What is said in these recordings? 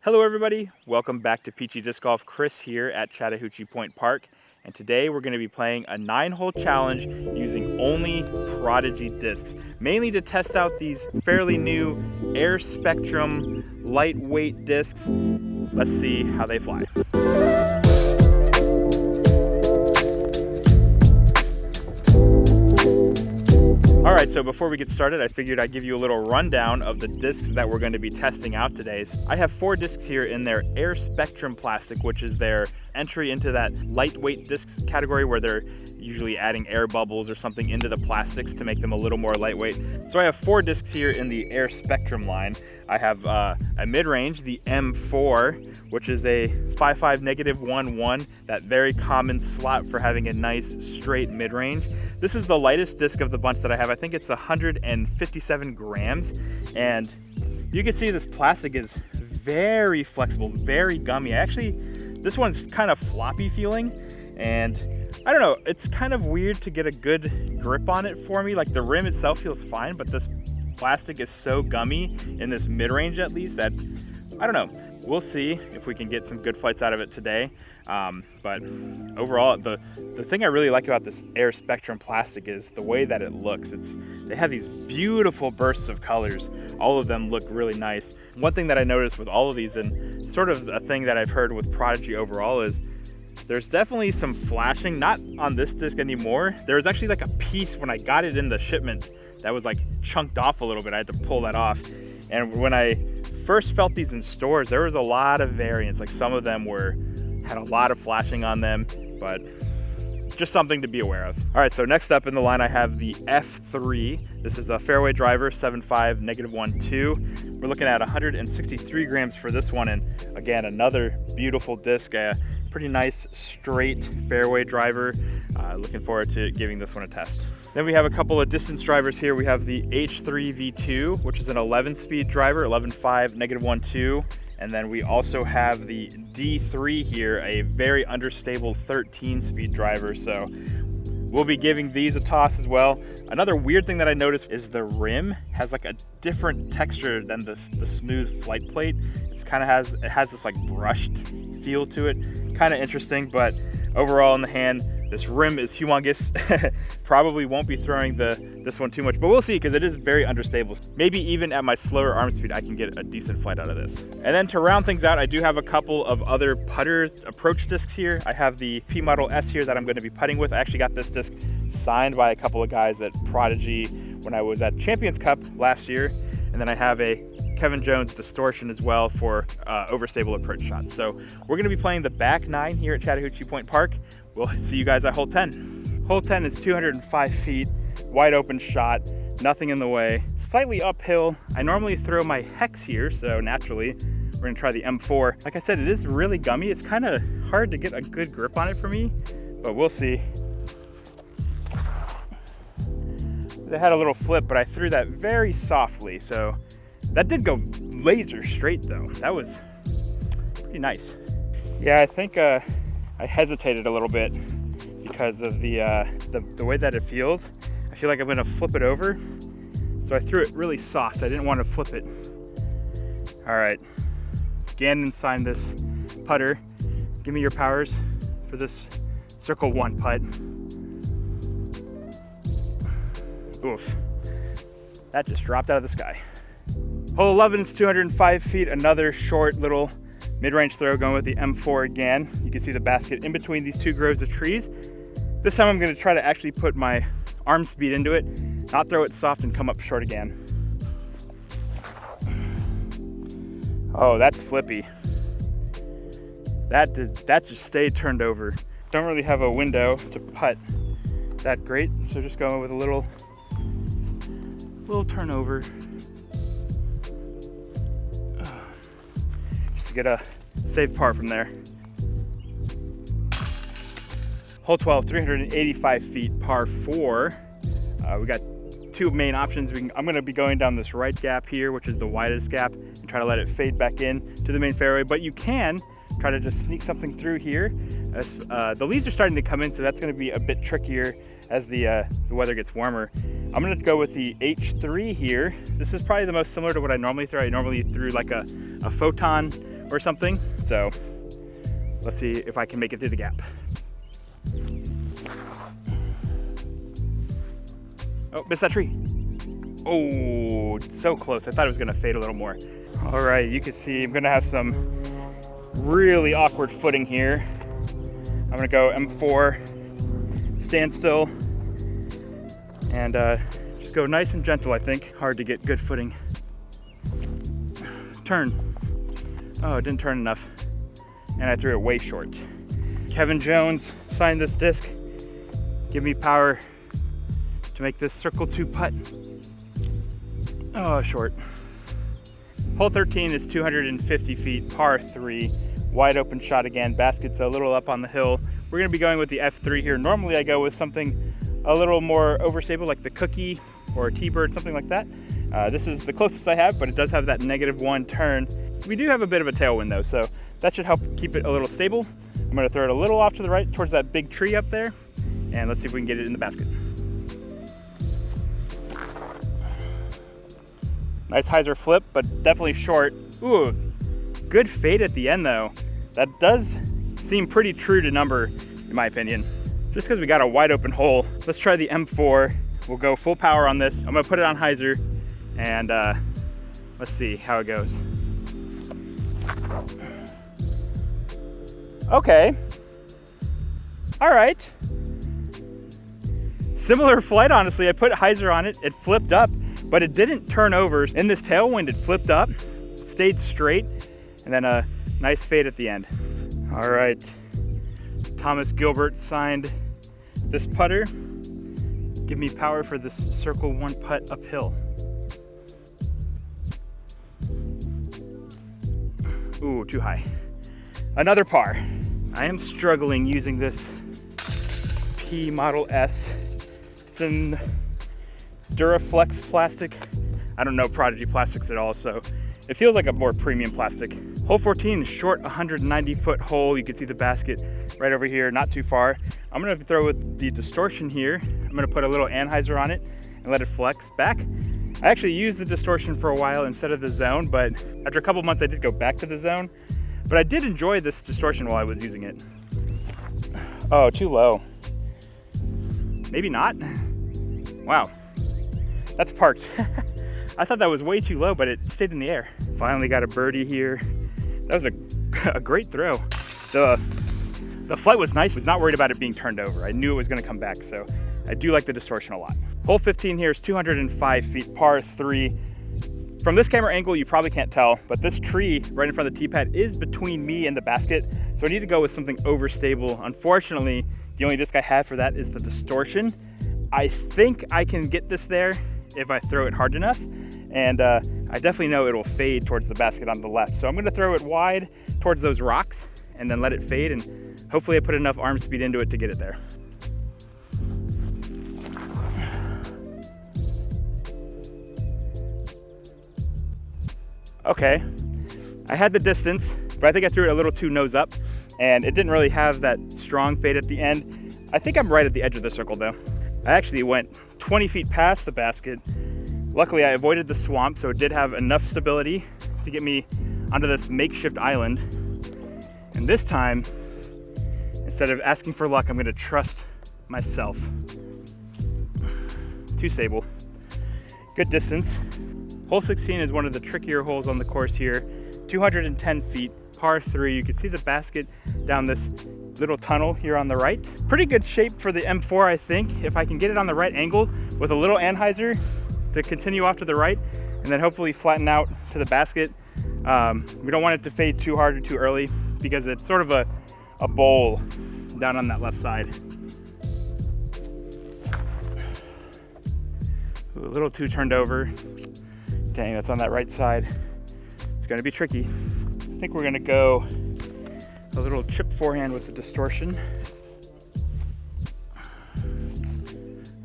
Hello everybody, welcome back to Peachy Disc Golf. Chris here at Chattahoochee Pointe Park, and today we're going to be playing a 9-hole challenge using only Prodigy discs, mainly to test out these fairly new Air Spectrum lightweight discs. Let's see how they fly. Alright, so before we get started, I figured I'd give you a little rundown of the discs that we're going to be testing out today. I have 4 discs here in their Air Spectrum plastic, which is their entry into that lightweight discs category where they're usually adding air bubbles or something into the plastics to make them a little more lightweight. So I have 4 discs here in the Air Spectrum line. I have a mid-range, the M4, which is a 5.5 -1.1, that very common slot for having a nice straight mid-range. This is the lightest disc of the bunch that I have. I think it's 157 grams, and you can see this plastic is very flexible, very gummy. This one's kind of floppy feeling, and I don't know, it's kind of weird to get a good grip on it for me. Like, the rim itself feels fine, but this plastic is so gummy in this mid-range at least that, I don't know. We'll see if we can get some good flights out of it today. But overall, the thing I really like about this Air Spectrum plastic is the way that it looks. They have these beautiful bursts of colors. All of them look really nice. One thing that I noticed with all of these, and sort of a thing that I've heard with Prodigy overall, is there's definitely some flashing, not on this disc anymore. There was actually like a piece when I got it in the shipment that was like chunked off a little bit. I had to pull that off. And when I first felt these in stores, there was a lot of variants. Like, some of them had a lot of flashing on them, but just something to be aware of. All right, so next up in the line, I have the F3. This is a fairway driver, 7.5 -1.2. We're looking at 163 grams for this one, and again, another beautiful disc, a pretty nice straight fairway driver. Looking forward to giving this one a test. Then we have a couple of distance drivers here. We have the H3 V2, which is an 11-speed driver, 11.5 -1.2. And then we also have the D3 here, a very understable 13-speed driver. So we'll be giving these a toss as well. Another weird thing that I noticed is the rim has like a different texture than the smooth flight plate. It has this like brushed feel to it. Kind of interesting, but overall in the hand, this rim is humongous. Probably won't be throwing this one too much, but we'll see, because it is very understable. Maybe even at my slower arm speed, I can get a decent flight out of this. And then to round things out, I do have a couple of other putter approach discs here. I have the P Model S here that I'm going to be putting with. I actually got this disc signed by a couple of guys at Prodigy when I was at Champions Cup last year. And then I have a Kevin Jones distortion as well for overstable approach shots. So we're going to be playing the back 9 here at Chattahoochee Pointe Park. We'll see you guys at hole 10. Hole 10 is 205 feet, wide open shot, nothing in the way, slightly uphill. I normally throw my hex here, so naturally we're gonna try the M4. Like I said, it is really gummy. It's kind of hard to get a good grip on it for me, but we'll see. They had a little flip, but I threw that very softly, so that did go laser straight though. That was pretty nice. Yeah, I think I hesitated a little bit because of the way that it feels. I feel like I'm gonna flip it over, so I threw it really soft. I didn't want to flip it. All right, Gannon signed this putter. Give me your powers for this circle 1 putt. Oof, that just dropped out of the sky. Hole 11 is 205 feet, another short little mid-range throw going with the M4 again. You can see the basket in between these 2 groves of trees. This time I'm going to try to actually put my arm speed into it, not throw it soft and come up short again. Oh, that's flippy. That just stayed turned over. Don't really have a window to putt that great, so just going with a little turnover. Get a safe par from there. Hole 12, 385 feet, par 4. We got 2 main options. I'm going to be going down this right gap here, which is the widest gap, and try to let it fade back in to the main fairway. But you can try to just sneak something through here. The leaves are starting to come in, so that's going to be a bit trickier as the weather gets warmer. I'm going to go with the H3 here. This is probably the most similar to what I normally throw. I normally threw like a photon or something. So let's see if I can make it through the gap. Oh, missed that tree. Oh, so close. I thought it was gonna fade a little more. All right, you can see I'm gonna have some really awkward footing here. I'm gonna go M4, stand still, and just go nice and gentle, I think. Hard to get good footing. Turn. Oh, it didn't turn enough. And I threw it way short. Kevin Jones signed this disc. Give me power to make this circle 2 putt. Oh, short. Hole 13 is 250 feet, par 3. Wide open shot again. Basket's a little up on the hill. We're gonna be going with the F3 here. Normally I go with something a little more overstable, like the Cookie or a T-Bird, something like that. This is the closest I have, but it does have that -1 turn. We do have a bit of a tailwind though, so that should help keep it a little stable. I'm gonna throw it a little off to the right towards that big tree up there, and let's see if we can get it in the basket. Nice hyzer flip, but definitely short. Ooh, good fade at the end though. That does seem pretty true to number, in my opinion. Just because we got a wide open hole, let's try the M4. We'll go full power on this. I'm gonna put it on hyzer, and let's see how it goes. Okay. All right. Similar flight, honestly. I put hyzer on it, it flipped up, but it didn't turn over. In this tailwind, it flipped up, stayed straight, and then a nice fade at the end. All right. Thomas Gilbert signed this putter. Give me power for this circle 1 putt uphill. Ooh, too high. Another par. I am struggling using this P Model S. It's in Duraflex plastic. I don't know Prodigy plastics at all, so it feels like a more premium plastic. Hole 14 is short, 190-foot hole. You can see the basket right over here, not too far. I'm gonna throw with the distortion here. I'm gonna put a little anhyzer on it and let it flex back. I actually used the distortion for a while instead of the zone, but after a couple months I did go back to the zone. But I did enjoy this distortion while I was using it. Oh, too low. Maybe not. Wow, that's parked. I thought that was way too low, but it stayed in the air. Finally got a birdie here. That was a great throw. The flight was nice. I was not worried about it being turned over. I knew it was gonna come back, so I do like the distortion a lot. Hole 15 here is 205 feet, par 3. From this camera angle, you probably can't tell, but this tree right in front of the tee pad is between me and the basket, so I need to go with something overstable. Unfortunately, the only disc I have for that is the distortion. I think I can get this there if I throw it hard enough, and I definitely know it will fade towards the basket on the left. So I'm gonna throw it wide towards those rocks and then let it fade, and hopefully I put enough arm speed into it to get it there. Okay, I had the distance, but I think I threw it a little too nose up, and it didn't really have that strong fade at the end. I think I'm right at the edge of the circle though. I actually went 20 feet past the basket. Luckily, I avoided the swamp, so it did have enough stability to get me onto this makeshift island. And this time, instead of asking for luck, I'm gonna trust myself. Too stable. Good distance. Hole 16 is one of the trickier holes on the course here. 210 feet, par 3. You can see the basket down this little tunnel here on the right. Pretty good shape for the M4, I think. If I can get it on the right angle with a little anhyzer to continue off to the right, and then hopefully flatten out to the basket. We don't want it to fade too hard or too early because it's sort of a bowl down on that left side. Ooh, a little too turned over. Dang, that's on that right side. It's gonna be tricky. I think we're gonna go a little chip forehand with the distortion.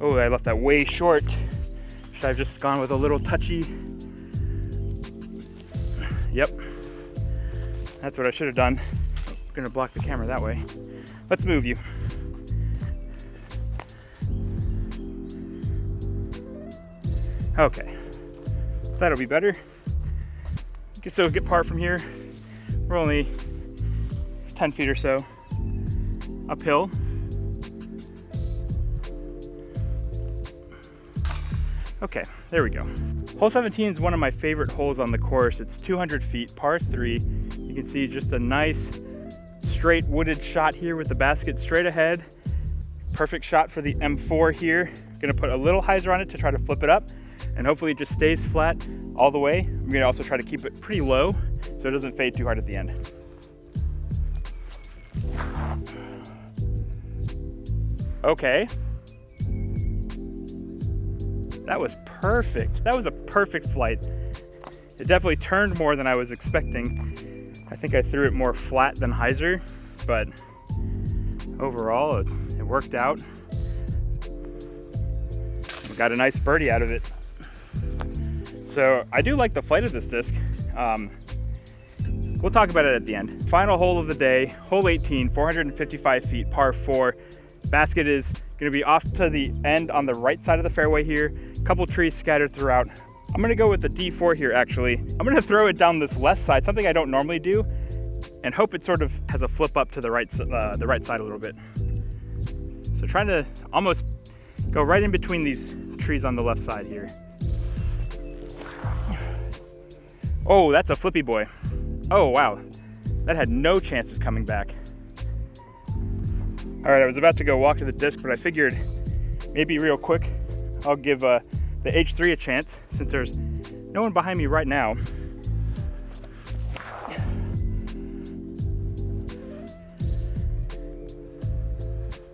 Oh, I left that way short. Should I have just gone with a little touchy? Yep, that's what I should have done. I'm gonna block the camera that way. Let's move you. Okay, that'll be better. You can still get par from here. We're only 10 feet or so uphill. Okay, there we go. Hole 17 is one of my favorite holes on the course. It's 200 feet, par 3. You can see just a nice straight wooded shot here with the basket straight ahead. Perfect shot for the M4 here. Gonna put a little hyzer on it to try to flip it up, and hopefully it just stays flat all the way. I'm gonna also try to keep it pretty low so it doesn't fade too hard at the end. Okay. That was perfect. That was a perfect flight. It definitely turned more than I was expecting. I think I threw it more flat than hyzer, but overall it worked out. We got a nice birdie out of it. So I do like the flight of this disc. We'll talk about it at the end. Final hole of the day, hole 18, 455 feet, par 4. Basket is gonna be off to the end on the right side of the fairway here. Couple trees scattered throughout. I'm gonna go with the D4 here actually. I'm gonna throw it down this left side, something I don't normally do, and hope it sort of has a flip up to the right side a little bit. So trying to almost go right in between these trees on the left side here. Oh, that's a flippy boy. Oh wow, that had no chance of coming back. All right, I was about to go walk to the disc, but I figured maybe real quick I'll give the H3 a chance since there's no one behind me right now.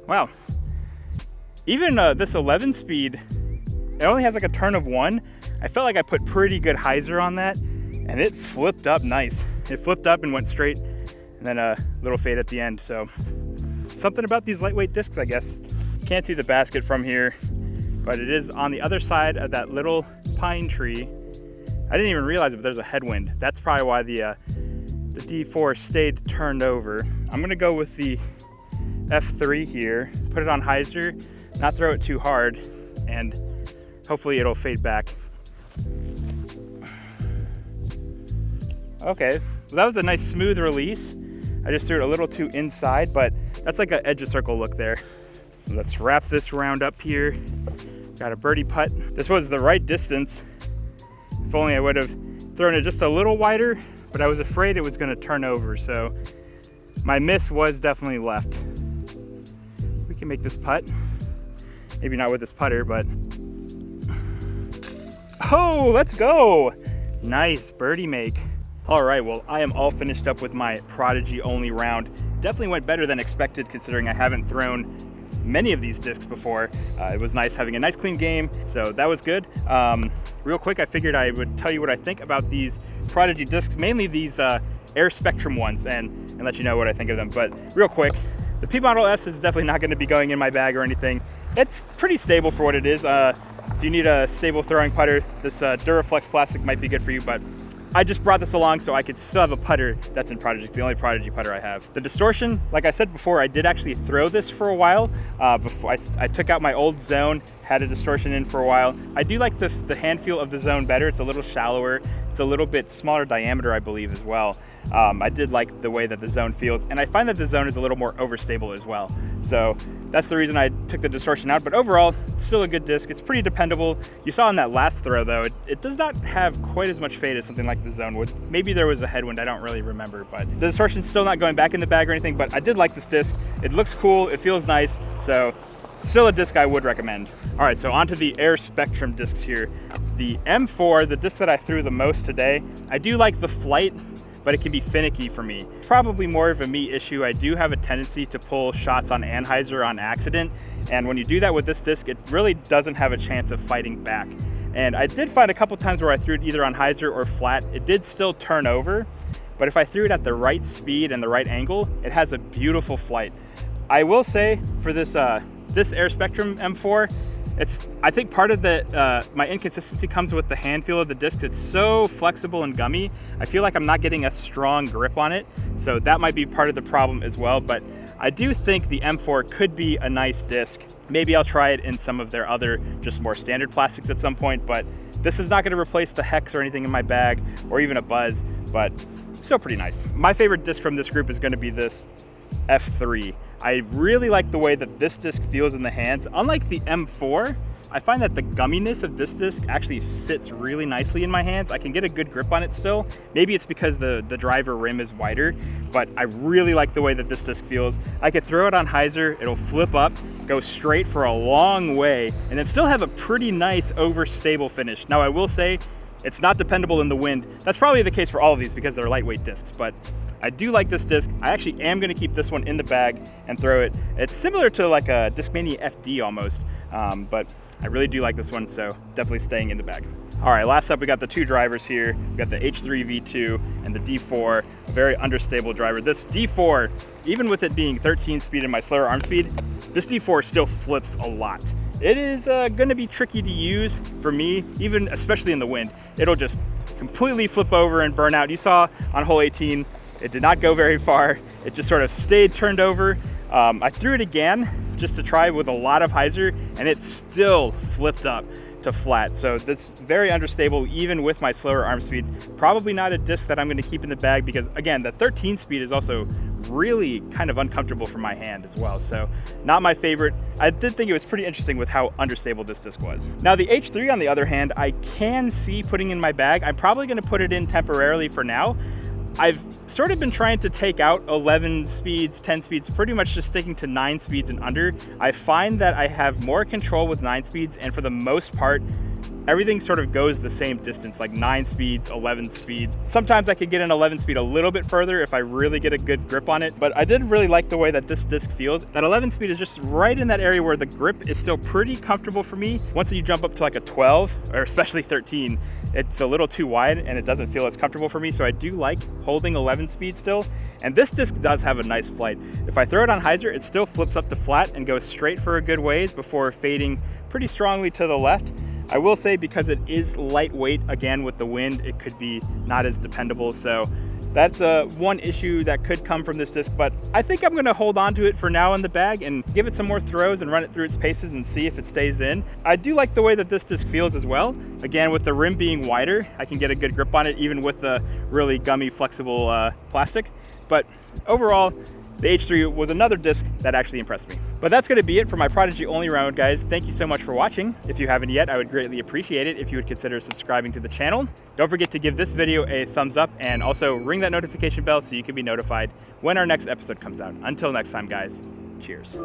Wow, even this 11 speed, it only has like a turn of 1. I felt like I put pretty good hyzer on that, and it flipped up nice. It flipped up and went straight, and then a little fade at the end. So something about these lightweight discs, I guess. Can't see the basket from here, but it is on the other side of that little pine tree. I didn't even realize it, but there's a headwind. That's probably why the D4 stayed turned over. I'm gonna go with the F3 here, put it on hyzer, not throw it too hard, and hopefully it'll fade back. Okay, well, that was a nice smooth release. I just threw it a little too inside, but that's like an edge of circle look there. Let's wrap this round up here. Got a birdie putt. This was the right distance. If only I would have thrown it just a little wider, but I was afraid it was gonna turn over, so my miss was definitely left. We can make this putt. Maybe not with this putter, but. Oh, let's go. Nice birdie make. All right, well, I am all finished up with my Prodigy only round. Definitely went better than expected considering I haven't thrown many of these discs before. It was nice having a nice clean game, so that was good. Real quick, I figured I would tell you what I think about these Prodigy discs, mainly these Air Spectrum ones, and let you know what I think of them. But real quick, the P Model S is definitely not gonna be going in my bag or anything. It's pretty stable for what it is. If you need a stable throwing putter, this Duraflex plastic might be good for you, but I just brought this along so I could still have a putter that's in Prodigy. It's the only Prodigy putter I have. The distortion, like I said before, I did actually throw this for a while. Before I took out my old zone, had a distortion in for a while. I do like the hand feel of the zone better. It's a little shallower. It's a little bit smaller diameter, I believe, as well. I did like the way that the zone feels, and I find that the zone is a little more overstable as well. So that's the reason I took the distortion out, but overall, it's still a good disc. It's pretty dependable. You saw in that last throw though, it does not have quite as much fade as something like the zone would. Maybe there was a headwind, I don't really remember, but the distortion's still not going back in the bag or anything, but I did like this disc. It looks cool, it feels nice, so still a disc I would recommend. All right, so onto the Air Spectrum discs here. The M4, the disc that I threw the most today, I do like the flight, but it can be finicky for me. Probably more of a me issue. I do have a tendency to pull shots on anhyzer on accident, and when you do that with this disc, it really doesn't have a chance of fighting back. And I did find a couple times where I threw it either on hyzer or flat, it did still turn over, but if I threw it at the right speed and the right angle, it has a beautiful flight. I will say for this this Air Spectrum M4, I think part of my inconsistency comes with the hand feel of the disc. It's so flexible and gummy. I feel like I'm not getting a strong grip on it, so that might be part of the problem as well. But I do think the M4 could be a nice disc. Maybe I'll try it in some of their other, just more standard plastics at some point, but this is not gonna replace the Hex or anything in my bag, or even a Buzz, but still pretty nice. My favorite disc from this group is going to be this F3. I really like the way that this disc feels in the hands. Unlike the M4, I find that the gumminess of this disc actually sits really nicely in my hands. I can get a good grip on it still. Maybe it's because the driver rim is wider, but I really like the way that this disc feels. I could throw it on hyzer, it'll flip up, go straight for a long way, and then still have a pretty nice overstable finish. Now I will say, it's not dependable in the wind. That's probably the case for all of these because they're lightweight discs, but I do like this disc. I actually am gonna keep this one in the bag and throw it. It's similar to like a Discmania FD almost, but I really do like this one, so definitely staying in the bag. All right, last up we got the two drivers here. We got the H3 V2 and the D4, a very understable driver. This D4, even with it being 13 speed and my slower arm speed, this D4 still flips a lot. It is gonna be tricky to use for me, even especially in the wind. It'll just completely flip over and burn out. You saw on hole 18, it did not go very far. It just sort of stayed turned over. I threw it again just to try with a lot of hyzer, and it still flipped up to flat. So that's very understable even with my slower arm speed. Probably not a disc that I'm gonna keep in the bag because again, the 13 speed is also really kind of uncomfortable for my hand as well. So not my favorite. I did think it was pretty interesting with how understable this disc was. Now the H3 on the other hand, I can see putting in my bag. I'm probably gonna put it in temporarily for now. I've sort of been trying to take out 11 speeds, 10 speeds, pretty much just sticking to 9 speeds and under. I find that I have more control with 9 speeds, and for the most part, everything sort of goes the same distance, like 9 speeds, 11 speeds. Sometimes I could get an 11 speed a little bit further if I really get a good grip on it, but I did really like the way that this disc feels. That 11 speed is just right in that area where the grip is still pretty comfortable for me. Once you jump up to like a 12, or especially 13, it's a little too wide and it doesn't feel as comfortable for me, so I do like holding 11 speed still. And this disc does have a nice flight. If I throw it on hyzer, it still flips up to flat and goes straight for a good ways before fading pretty strongly to the left. I will say because it is lightweight, again with the wind, it could be not as dependable. So that's one issue that could come from this disc, but I think I'm gonna hold on to it for now in the bag and give it some more throws and run it through its paces and see if it stays in. I do like the way that this disc feels as well. Again, with the rim being wider, I can get a good grip on it even with the really gummy, flexible plastic. But overall, the H3 was another disc that actually impressed me. But that's gonna be it for my Prodigy only round, guys. Thank you so much for watching. If you haven't yet, I would greatly appreciate it if you would consider subscribing to the channel. Don't forget to give this video a thumbs up and also ring that notification bell so you can be notified when our next episode comes out. Until next time, guys, cheers.